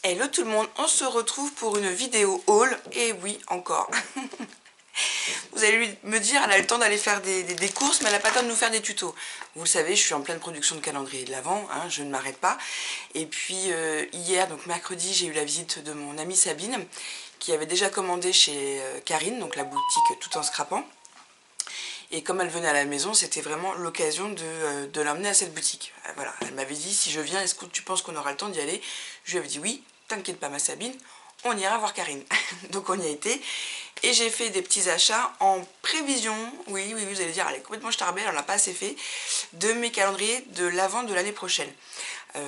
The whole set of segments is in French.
Hello tout le monde, on se retrouve pour une vidéo haul, et oui encore. Vous allez me dire, elle a le temps d'aller faire des courses, mais elle n'a pas le temps de nous faire des tutos. Vous le savez, je suis en pleine production de calendrier de l'Avent, hein, je ne m'arrête pas. Et puis hier, donc mercredi, j'ai eu la visite de mon amie Sabine, qui avait déjà commandé chez Karine, donc la boutique Tout en Scrapant. Et comme elle venait à la maison, c'était vraiment l'occasion de l'emmener à cette boutique. Voilà, elle m'avait dit, si je viens, est-ce que tu penses qu'on aura le temps d'y aller? Je lui avais dit oui, t'inquiète pas ma Sabine, on ira voir Karine. Donc on y a été. Et j'ai fait des petits achats en prévision, oui, vous allez dire, elle est complètement starbée, elle n'en a pas assez fait, de mes calendriers de l'Avent de l'année prochaine.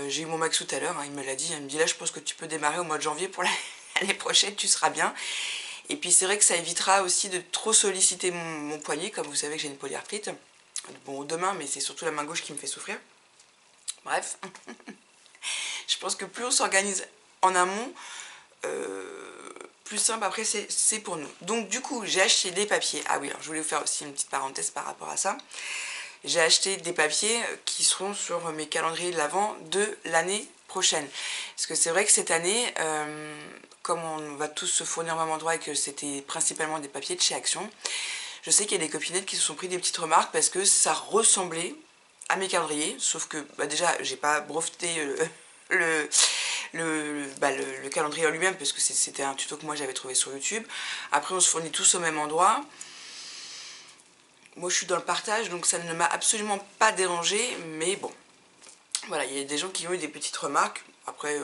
J'ai eu mon Maxou tout à l'heure, hein, il me l'a dit, il me dit là je pense que tu peux démarrer au mois de janvier pour l'année prochaine, tu seras bien. Et puis c'est vrai que ça évitera aussi de trop solliciter mon poignet, comme vous savez que j'ai une polyarthrite. Bon, demain, mais c'est surtout la main gauche qui me fait souffrir. Bref, je pense que plus on s'organise en amont, plus simple après c'est pour nous. Donc du coup, j'ai acheté des papiers. Ah oui, alors je voulais vous faire aussi une petite parenthèse par rapport à ça. J'ai acheté des papiers qui seront sur mes calendriers de l'Avent de l'année prochaine. Parce que c'est vrai que cette année, comme on va tous se fournir au même endroit et que c'était principalement des papiers de chez Action, je sais qu'il y a des copinettes qui se sont pris des petites remarques parce que ça ressemblait à mes calendriers, sauf que bah déjà j'ai pas breveté le calendrier en lui-même parce que c'était un tuto que moi j'avais trouvé sur YouTube. Après on se fournit tous au même endroit. Moi je suis dans le partage donc ça ne m'a absolument pas dérangé, mais bon, voilà, il y a des gens qui ont eu des petites remarques, après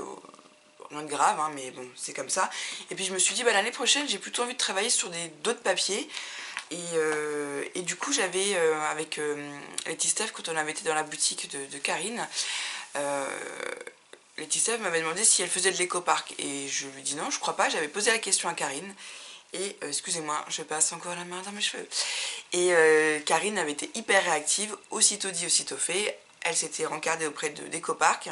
rien de grave, hein, mais bon, c'est comme ça. Et puis je me suis dit, bah, l'année prochaine j'ai plutôt envie de travailler sur d'autres papiers. Et du coup j'avais, avec Laetitia, quand on avait été dans la boutique de Karine, Laetitia m'avait demandé si elle faisait de l'éco-parc. Et je lui dis non, je crois pas, j'avais posé la question à Karine. Et excusez-moi, je passe encore la main dans mes cheveux. Et Karine avait été hyper réactive, aussitôt dit, aussitôt fait. Elle s'était rencardée auprès d'Ecopark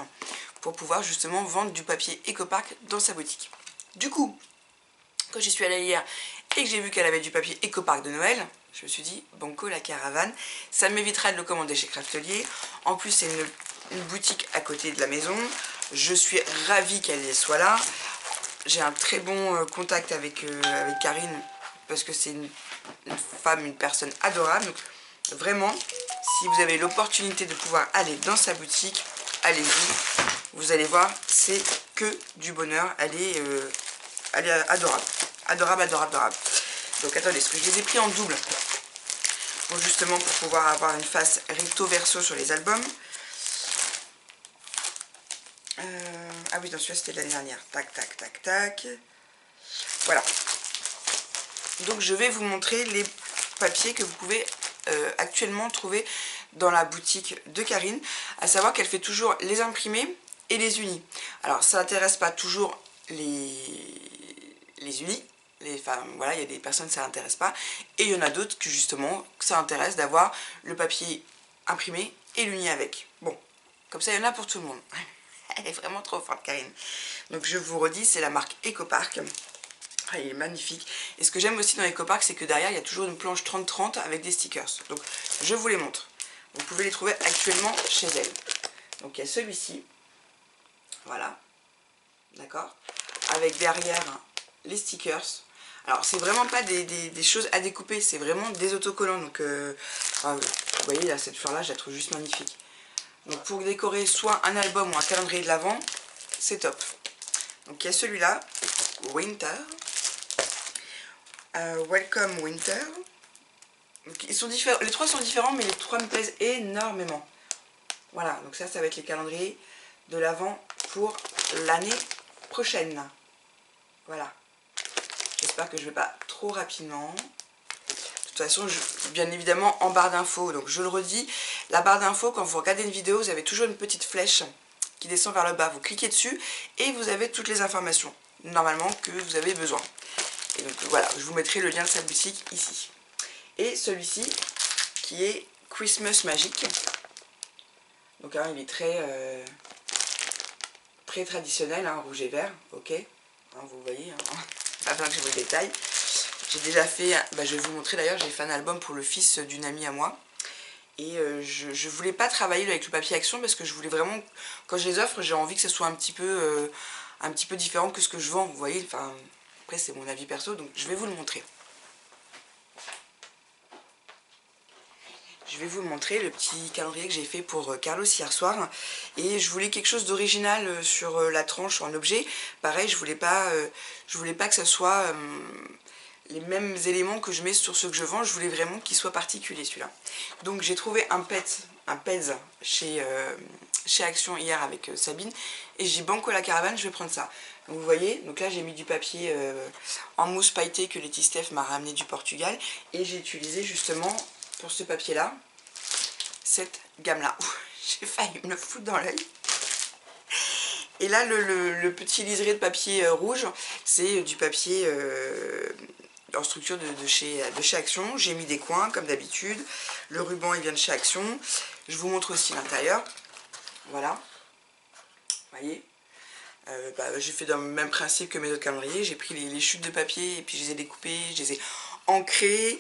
pour pouvoir justement vendre du papier Ecopark dans sa boutique. Du coup, quand j'y suis allée hier et que j'ai vu qu'elle avait du papier Ecopark de Noël, je me suis dit, banco la caravane, ça m'évitera de le commander chez Craftelier. En plus, c'est une boutique à côté de la maison. Je suis ravie qu'elle soit là. J'ai un très bon contact avec Karine parce que c'est une femme, une personne adorable. Donc vraiment, si vous avez l'opportunité de pouvoir aller dans sa boutique, allez-y. Vous allez voir, c'est que du bonheur. Elle est adorable. Adorable, adorable, adorable. Donc attendez, parce que je les ai pris en double. Pour justement pour pouvoir avoir une face recto verso sur les albums. Ah oui, non, celui-là c'était de l'année dernière. Tac, tac, tac, tac. Voilà. Donc je vais vous montrer les papiers que vous pouvez actuellement trouver dans la boutique de Karine. À savoir qu'elle fait toujours les imprimés et les unis. Alors ça n'intéresse pas toujours les unis. Enfin voilà, il y a des personnes ça n'intéresse pas. Et il y en a d'autres que justement ça intéresse d'avoir le papier imprimé et l'uni avec. Bon, comme ça il y en a pour tout le monde. Elle est vraiment trop forte Karine. Donc je vous redis, c'est la marque Ecopark. Ah, il est magnifique. Et ce que j'aime aussi dans Ecopark, c'est que derrière il y a toujours une planche 30-30 avec des stickers. Donc je vous les montre. Vous pouvez les trouver actuellement chez elle. Donc il y a celui-ci. Voilà. D'accord. Avec derrière les stickers. Alors c'est vraiment pas des choses à découper, c'est vraiment des autocollants. Donc vous voyez là, cette fleur là, je la trouve juste magnifique. Donc pour décorer soit un album ou un calendrier de l'Avent, c'est top. Donc il y a celui-là, Winter. Welcome Winter. Donc, ils sont différents, les trois sont différents, mais les trois me plaisent énormément. Voilà, donc ça va être les calendriers de l'Avent pour l'année prochaine. Voilà. J'espère que je ne vais pas trop rapidement. De toute façon, bien évidemment, en barre d'infos, donc je le redis, la barre d'infos, quand vous regardez une vidéo, vous avez toujours une petite flèche qui descend vers le bas. Vous cliquez dessus et vous avez toutes les informations, normalement, que vous avez besoin. Et donc voilà, je vous mettrai le lien de sa boutique ici. Et celui-ci, qui est Christmas Magic. Donc hein, il est très traditionnel, hein, rouge et vert, ok. Hein, vous voyez, hein, pas besoin que je vous le détaille. J'ai déjà fait, bah, je vais vous montrer d'ailleurs, j'ai fait un album pour le fils d'une amie à moi. Et je voulais pas travailler avec le papier Action parce que je voulais vraiment, quand je les offre, j'ai envie que ce soit un petit peu un petit peu différent que ce que je vends, vous voyez. Enfin, après c'est mon avis perso, donc je vais vous le montrer. Je vais vous montrer le petit calendrier que j'ai fait pour Carlos hier soir. Et je voulais quelque chose d'original sur la tranche en objet. Pareil, je voulais pas que ça soit les mêmes éléments que je mets sur ceux que je vends. Je voulais vraiment qu'il soit particulier celui-là. Donc j'ai trouvé un Pez chez Action hier avec Sabine. Et j'ai dit banco la caravane, je vais prendre ça. Donc vous voyez, donc là j'ai mis du papier en mousse pailletée que Letty Steph m'a ramené du Portugal. Et j'ai utilisé justement pour ce papier là, cette gamme là. J'ai failli me le foutre dans l'œil. Et là le petit liseré de papier rouge, c'est du papier en structure de chez Action. J'ai mis des coins comme d'habitude. Le ruban il vient de chez Action. Je vous montre aussi l'intérieur. Voilà. Vous voyez, j'ai fait dans le même principe que mes autres calendriers. J'ai pris les chutes de papier et puis je les ai découpées, je les ai ancrées.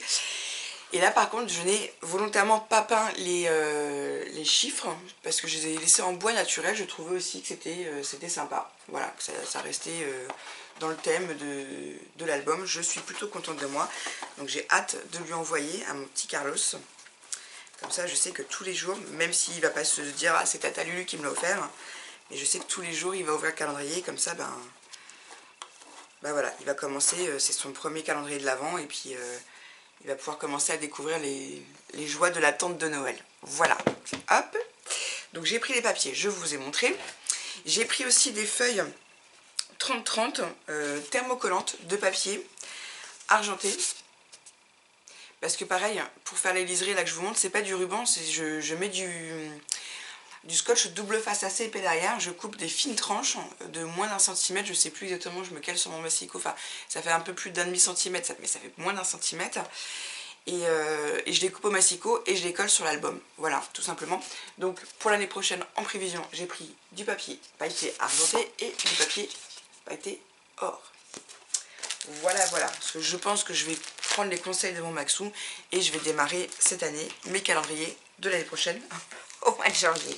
Et là par contre je n'ai volontairement pas peint les chiffres parce que je les ai laissés en bois naturel. Je trouvais aussi que c'était sympa. Voilà, que ça restait dans le thème de l'album. Je suis plutôt contente de moi. Donc j'ai hâte de lui envoyer à mon petit Carlos. Comme ça je sais que tous les jours, même s'il ne va pas se dire ah c'est Tata Lulu qui me l'a offert, mais je sais que tous les jours il va ouvrir le calendrier. Comme ça voilà, il va commencer, c'est son premier calendrier de l'Avent et puis il va pouvoir commencer à découvrir les joies de l'attente de Noël. Voilà, hop. Donc j'ai pris les papiers, je vous ai montré. J'ai pris aussi des feuilles 30-30 thermocollantes de papier argenté. Parce que pareil, pour faire les liserés là que je vous montre, c'est pas du ruban, je mets du scotch double face assez épais derrière. Je coupe des fines tranches de moins d'1 centimètre, je sais plus exactement, je me cale sur mon massicot, enfin ça fait un peu plus d'1,5 centimètre, mais ça fait moins d'1 centimètre. Et je les coupe au massicot et je les colle sur l'album, voilà, tout simplement. Donc pour l'année prochaine, en prévision, j'ai pris du papier pailleté argenté et du papier pailleté or. Voilà, parce que je pense que je vais prendre les conseils de mon Maxou et je vais démarrer cette année mes calendriers de l'année prochaine au mois de janvier.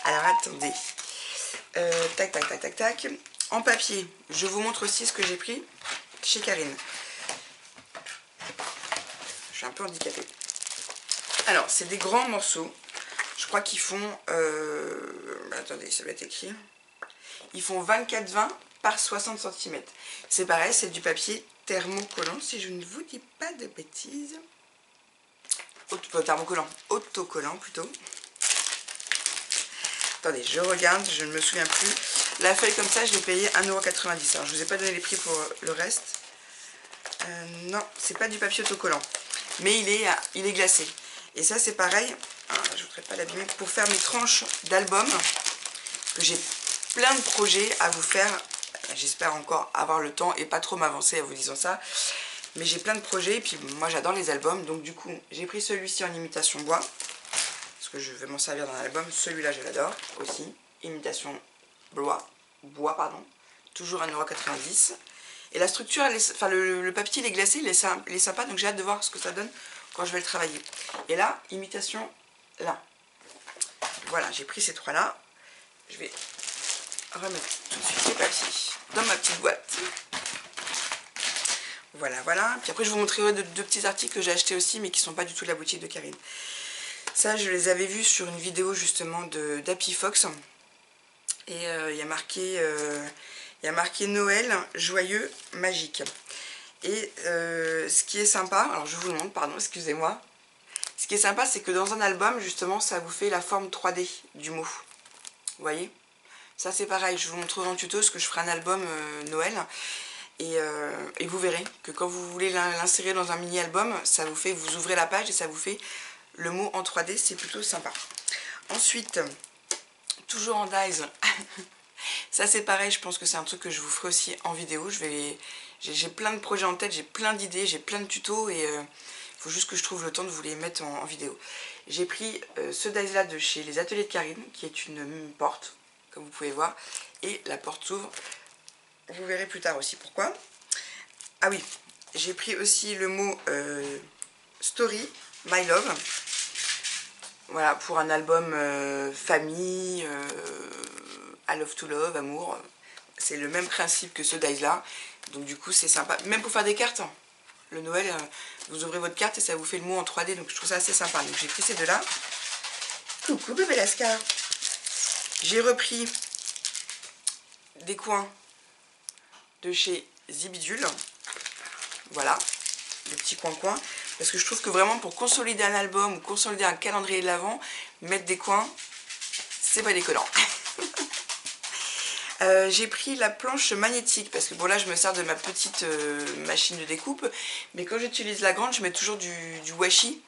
Alors attendez, tac. En papier, je vous montre aussi ce que j'ai pris chez Karine. Je suis un peu handicapée. Alors, c'est des grands morceaux. Je crois qu'ils font... attendez, ça va être écrit. Ils font 24-20 par 60 cm. C'est pareil, c'est du papier thermocollant, si je ne vous dis pas de bêtises. Thermocollant, autocollant plutôt. Attendez, je regarde, je ne me souviens plus. La feuille comme ça, je l'ai payée 1,90 €. Alors, je ne vous ai pas donné les prix pour le reste. Non, c'est pas du papier autocollant. Mais il est glacé. Et ça, c'est pareil. Je ne voudrais pas l'abîmer. Pour faire mes tranches d'album, que j'ai plein de projets à vous faire. J'espère encore avoir le temps et pas trop m'avancer en vous disant ça. Mais j'ai plein de projets. Et puis, moi, j'adore les albums. Donc, du coup, j'ai pris celui-ci en imitation bois. Que je vais m'en servir dans l'album. Celui-là, je l'adore aussi. Imitation bois, pardon. Toujours 1,90 €. Et la structure, le papier, il est glacé, il est sympa. Donc j'ai hâte de voir ce que ça donne quand je vais le travailler. Et là, imitation là. Voilà, j'ai pris ces trois-là. Je vais remettre tout de suite les papiers dans ma petite boîte. Voilà. Puis après, je vous montrerai deux petits articles que j'ai achetés aussi, mais qui ne sont pas du tout de la boutique de Karine. Ça, je les avais vus sur une vidéo justement d'Happy Fox. Et il y a marqué Noël, joyeux, magique. Et ce qui est sympa, alors je vous le montre, pardon, excusez-moi. Ce qui est sympa, c'est que dans un album, justement, ça vous fait la forme 3D du mot. Vous voyez? Ça, c'est pareil, je vous montrerai en tuto ce que je ferai un album Noël. Et vous verrez que quand vous voulez l'insérer dans un mini-album, ça vous fait, vous ouvrez la page et ça vous fait le mot en 3D, c'est plutôt sympa. Ensuite, toujours en dies, ça c'est pareil, je pense que c'est un truc que je vous ferai aussi en vidéo. J'ai plein de projets en tête, j'ai plein d'idées, j'ai plein de tutos et il faut juste que je trouve le temps de vous les mettre en vidéo. J'ai pris ce dies là de chez les ateliers de Karine, qui est une porte, comme vous pouvez voir, et la porte s'ouvre. Vous verrez plus tard aussi pourquoi. Ah oui, j'ai pris aussi le mot Story, My Love. Voilà, pour un album famille, I Love to Love, amour. C'est le même principe que ceux d'Aisla. Donc du coup c'est sympa. Même pour faire des cartes. Hein. Le Noël, vous ouvrez votre carte et ça vous fait le mot en 3D. Donc je trouve ça assez sympa. Donc j'ai pris ces deux-là. Coucou bébé Lascar. J'ai repris des coins de chez Zibidule. Voilà. Des petits coins-coins. Parce que je trouve que vraiment pour consolider un album ou consolider un calendrier de l'Avent, mettre des coins, c'est pas déconnant. J'ai pris la planche magnétique parce que bon là je me sers de ma petite machine de découpe, mais quand j'utilise la grande je mets toujours du washi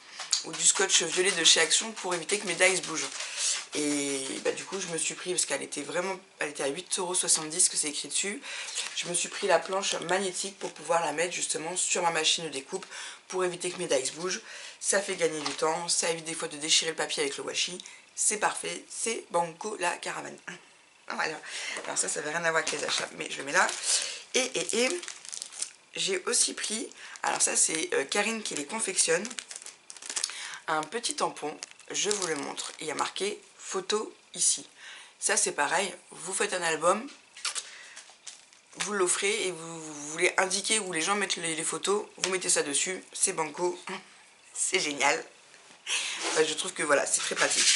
ou du scotch violet de chez Action pour éviter que mes dies bougent. Et bah, du coup je me suis pris, parce qu'elle était vraiment, elle était à 8,70 € que c'est écrit dessus, je me suis pris la planche magnétique pour pouvoir la mettre justement sur ma machine de découpe pour éviter que mes dies bougent. Ça fait gagner du temps, ça évite des fois de déchirer le papier avec le washi, c'est parfait, c'est banco la caravane. Voilà. Alors ça n'avait rien à voir avec les achats, mais je le mets là. Et j'ai aussi pris, alors ça c'est Karine qui les confectionne, un petit tampon, je vous le montre. Il y a marqué photo ici. Ça c'est pareil, vous faites un album, vous l'offrez et vous voulez indiquer où les gens mettent les photos, vous mettez ça dessus, c'est banco, c'est génial. Je trouve que voilà, c'est très pratique.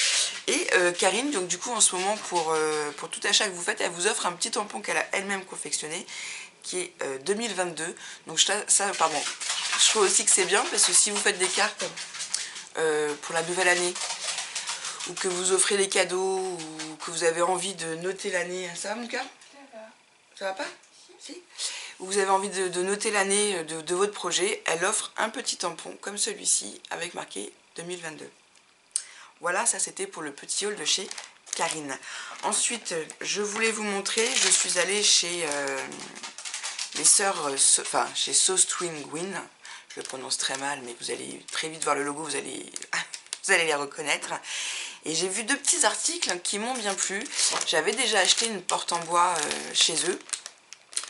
Et Karine, donc du coup en ce moment pour tout achat que vous faites, elle vous offre un petit tampon qu'elle a elle-même confectionné qui est 2022. Donc ça, pardon, je trouve aussi que c'est bien parce que si vous faites des cartes pour la nouvelle année ou que vous offrez des cadeaux ou que vous avez envie de noter l'année, ça va mon cœur? Ça va. Ça va pas? Si. Ou vous avez envie de noter l'année de votre projet, elle offre un petit tampon comme celui-ci avec marqué 2022. Voilà, ça c'était pour le petit haul de chez Karine. Ensuite, je voulais vous montrer, je suis allée chez les sœurs, chez So Twin Gwyn. Je le prononce très mal, mais vous allez très vite voir le logo, vous allez les reconnaître. Et j'ai vu deux petits articles qui m'ont bien plu. J'avais déjà acheté une porte en bois chez eux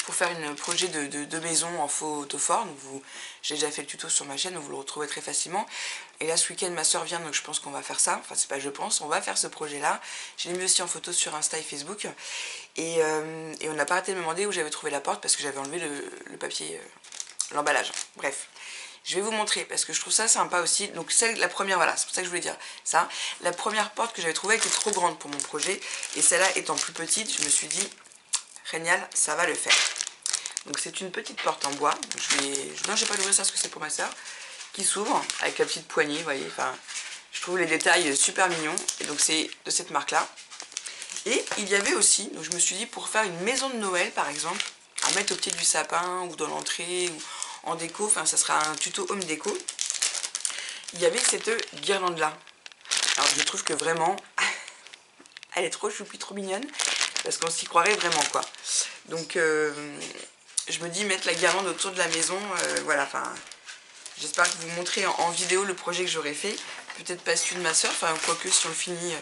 pour faire un projet de maison en photophore. J'ai déjà fait le tuto sur ma chaîne, donc vous le retrouvez très facilement. Et là ce week-end ma soeur vient, donc je pense qu'on va faire ça. Enfin c'est pas je pense, on va faire ce projet là. Je l'ai mis aussi en photo sur Insta et Facebook. Et on n'a pas arrêté de me demander où j'avais trouvé la porte parce que j'avais enlevé le papier, l'emballage. Bref. Je vais vous montrer parce que je trouve ça sympa aussi. Donc la première, voilà, c'est pour ça que je voulais dire ça. La première porte que j'avais trouvée était trop grande pour mon projet. Et celle-là étant plus petite, je me suis dit, génial, ça va le faire. Donc c'est une petite porte en bois. Non, je vais pas l'ouvrir ça parce que c'est pour ma soeur. Qui s'ouvre avec la petite poignée, vous voyez. Enfin, je trouve les détails super mignons. Et donc c'est de cette marque-là. Et il y avait aussi, donc je me suis dit pour faire une maison de Noël par exemple, à mettre au pied du sapin ou dans l'entrée ou en déco, enfin ça sera un tuto home déco. Il y avait cette guirlande là. Alors je trouve que vraiment, elle est trop choupie, trop mignonne, parce qu'on s'y croirait vraiment quoi. Donc je me dis mettre la guirlande autour de la maison, voilà, enfin j'espère que vous montrez en vidéo le projet que j'aurais fait. Peut-être pas celui de ma soeur, enfin quoique si on le finit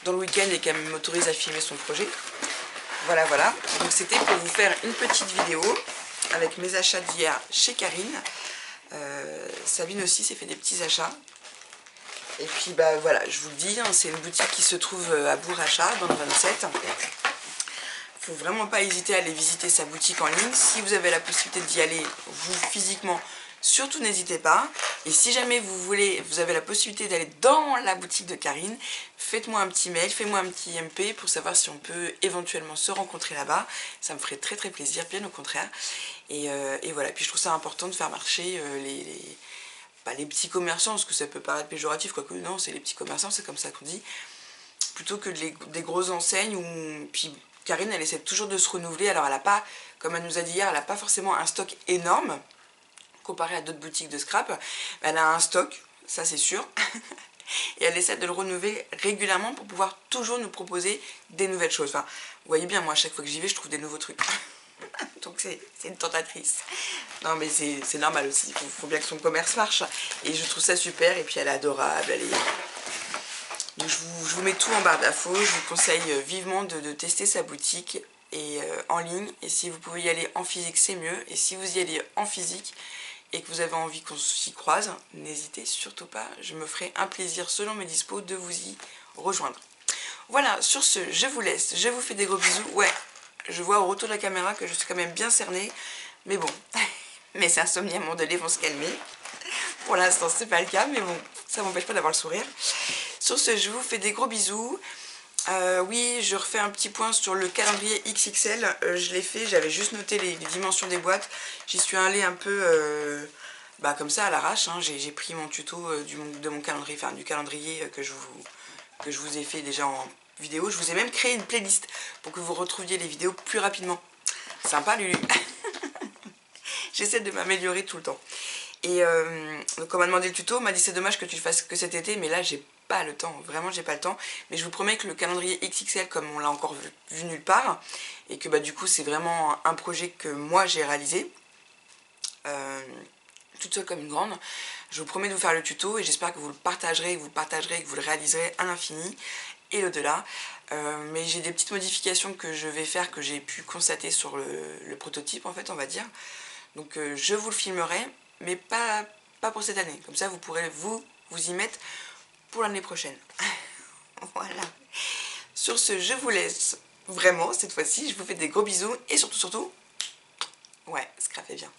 dans le week-end et qu'elle m'autorise à filmer son projet. Voilà, voilà. Donc c'était pour vous faire une petite vidéo avec mes achats d'hier chez Karine. Sabine aussi s'est fait des petits achats. Et puis bah voilà, je vous le dis, hein, c'est une boutique qui se trouve à Bourg-Achat, dans le 27. Il ne faut vraiment pas hésiter à aller visiter sa boutique en ligne. Si vous avez la possibilité d'y aller, vous physiquement, surtout n'hésitez pas. Et si jamais vous avez la possibilité d'aller dans la boutique de Karine, faites-moi un petit mail, faites-moi un petit MP pour savoir si on peut éventuellement se rencontrer là-bas. Ça me ferait très très plaisir, bien au contraire. Et voilà, puis je trouve ça important de faire marcher les petits commerçants, parce que ça peut paraître péjoratif, quoique non, c'est les petits commerçants, c'est comme ça qu'on dit, plutôt que des grosses enseignes où... Puis Karine, elle essaie toujours de se renouveler, alors elle n'a pas, comme elle nous a dit hier, elle n'a pas forcément un stock énorme, comparé à d'autres boutiques de scrap, mais elle a un stock, ça c'est sûr, et elle essaie de le renouveler régulièrement pour pouvoir toujours nous proposer des nouvelles choses. Enfin, vous voyez bien, moi à chaque fois que j'y vais, je trouve des nouveaux trucs. Donc c'est une tentatrice. Non mais c'est normal aussi, il faut bien que son commerce marche. Et je trouve ça super, et puis elle est adorable, Donc je vous mets tout en barre d'infos, je vous conseille vivement de tester sa boutique et en ligne. Et si vous pouvez y aller en physique, c'est mieux. Et si vous y allez en physique et que vous avez envie qu'on s'y croise, n'hésitez surtout pas, je me ferai un plaisir selon mes dispos de vous y rejoindre. Voilà, sur ce, je vous laisse, je vous fais des gros bisous. Ouais, je vois au retour de la caméra que je suis quand même bien cernée. Mais bon, mes insomnies à un moment donné vont se calmer. Pour l'instant, c'est pas le cas, mais bon, ça m'empêche pas d'avoir le sourire. Sur ce, je vous fais des gros bisous. Oui, je refais un petit point sur le calendrier XXL. Je l'ai fait, j'avais juste noté les dimensions des boîtes. J'y suis allée un peu comme ça à l'arrache. Hein. J'ai pris mon tuto de mon calendrier, enfin du calendrier que je vous ai fait déjà en vidéo. Je vous ai même créé une playlist pour que vous retrouviez les vidéos plus rapidement. Sympa, Lulu. J'essaie de m'améliorer tout le temps. Et donc on m'a demandé le tuto, on m'a dit c'est dommage que tu le fasses que cet été, mais là j'ai pas le temps, vraiment j'ai pas le temps. Mais je vous promets que le calendrier XXL, comme on l'a encore vu nulle part, et que du coup c'est vraiment un projet que moi j'ai réalisé, toute seule comme une grande, je vous promets de vous faire le tuto et j'espère que vous le partagerez, que vous le réaliserez à l'infini et l'au-delà. Mais j'ai des petites modifications que je vais faire, que j'ai pu constater sur le prototype en fait, on va dire. Donc je vous le filmerai, mais pas pour cette année. Comme ça, vous pourrez vous y mettre pour l'année prochaine. Voilà. Sur ce, je vous laisse vraiment cette fois-ci. Je vous fais des gros bisous et surtout, ouais, scrapez bien.